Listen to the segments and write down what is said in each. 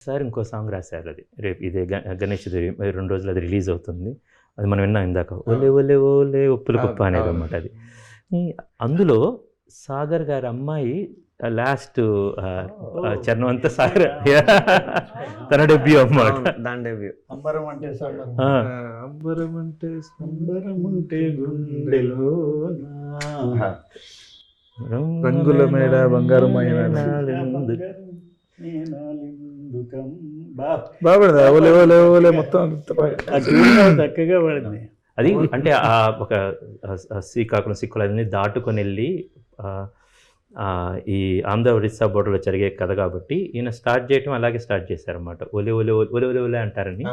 Sir ఇంకో song రాశారు, అది రేపు ఇదే గణేష్ 2 రోజులు అది రిలీజ్ అవుతుంది. అది మనం విన్నాం ఇందాక, ఓలే ఓలే ఓలే ఒప్పుల కుప్ప అనేది అనమాట అది. అందులో సాగర్ గారి అమ్మాయి లాస్ట్ చరణం అంతా సాగర్ తన డెబ్యూ అన్నమాట. దాని డెబ్యూ. అంబరం అంటే అంబరం అంటే రంగుల మేడ బంగారం బాగా ఓలే ఓలే ఓలే మొత్తం చక్కగా పడింది. అది అంటే ఒక శ్రీకాకుళం సిక్కులు అన్నీ దాటుకొని వెళ్ళి ఈ ఆంధ్ర ఒరిస్సా బోర్డర్లో జరిగే కథ కాబట్టి ఈయన స్టార్ట్ చేయటం అలాగే స్టార్ట్ చేశారన్నమాట. ఒలే ఒలే ఒలే ఒలే ఒలే అంటారని,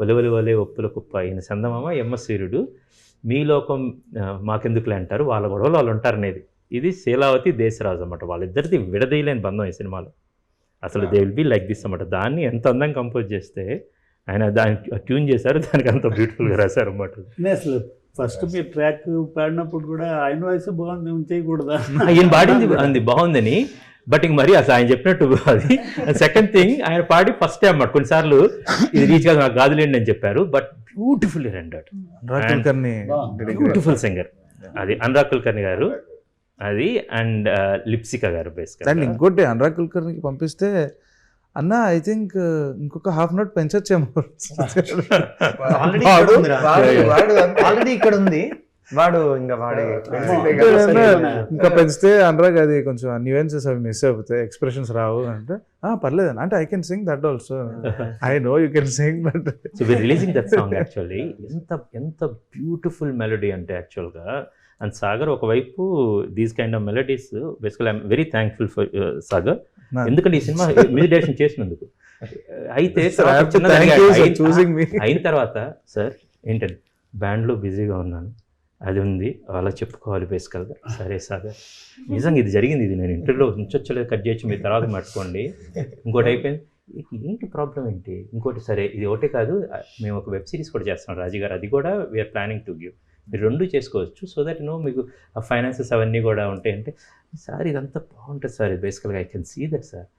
ఒలే ఒలే ఒలే ఒప్పుల కుప్ప. ఈయన చందమామ ఎమ్మ సూర్యుడు, మీ లోకం మాకెందుకులే అంటారు, వాళ్ళ గొడవలు వాళ్ళు ఉంటారనేది. ఇది శీలావతి దేశరాజు అన్నమాట. వాళ్ళిద్దరిది విడదీయలేని బంధం ఈ సినిమాలో. అసలు they will be like this అన్నమాట. దాన్ని ఎంత అందంగా కంపోజ్ చేస్తే ఆయన దాన్ని ట్యూన్ చేశారు, దానికి అంత బ్యూటిఫుల్గా రాశారు అన్నమాట. అసలు ఫస్ట్ మీరు ట్రాక్ పాడినప్పుడు కూడా ఆయన వాయిస్ బాగుంది, చేయకూడదా? ఈయన పాడింది అంది బాగుందని, బట్ ఇంక మరి అసలు ఆయన చెప్పినట్టు అది. సెకండ్ థింగ్, ఆయన పాడి ఫస్ట్ టైం అన్నమాట. కొన్నిసార్లు ఇది రీచ్ కాదు, నాకు గాదులేండి అని చెప్పారు, but beautifully rendered. Beautiful singer అది అనురాగ్ కుల్కర్ణి గారు అది, అండ్ లిప్సికా గారు బేసిక్గా. అండ్ ఇంకోటి అనురాగ్ కుల్కర్ణికి పంపిస్తే అన్న ఐ థింక్ ఇంకొక హాఫ్ నోట్ పెంచొచ్చేమో. ఆల్రెడీ ఇక్కడ ఉంది వాడు, ఇంకా పెంచితే అనురాగ్ అది కొంచెం న్యూయెన్సెస్ అవి మిస్ అయిపోతాయి, ఎక్స్ప్రెషన్స్ రావు అంటే పర్లేదు అంటే I can sing that also, I know you can sing but. So we releasing that song actually. ఎంత బ్యూటిఫుల్ మెలోడీ అంటే యాక్చువల్గా. అండ్ సాగర్ ఒకవైపు these kind of melodies basically I'm very thankful for Sagar, ఎందుకంటే ఈ సినిమా మ్యూజిక్ డైరెక్షన్ చేసినందుకు. అయితే అయిన తర్వాత సార్ ఏంటంటే బ్యాండ్లో బిజీగా ఉన్నాను, అది ఉంది అలా చెప్పుకోవాలి బేసికల్గా. సరే సాగర్ నిజంగా ఇది జరిగింది, ఇది నేను ఇంటర్వ్యూలో ఉంచొచ్చలేదు, కట్ చేయొచ్చు, మీరు తర్వాత మట్టుకోండి. ఇంకోటి అయిపోయింది, ఏంటి ప్రాబ్లం ఏంటి, ఇంకోటి సరే ఇది ఒకటే కాదు, మేము ఒక వెబ్ సిరీస్ కూడా చేస్తున్నాం రాజు గారు, అది కూడా వీఆర్ ప్లానింగ్ టు గివ్, మీరు 2 చేసుకోవచ్చు, సో దట్ మీకు ఆ ఫైనాన్సెస్ అవన్నీ కూడా ఉంటాయి. అంటే సార్ ఇదంతా బాగుంటుంది సార్, బేసికల్గా I can see that sir.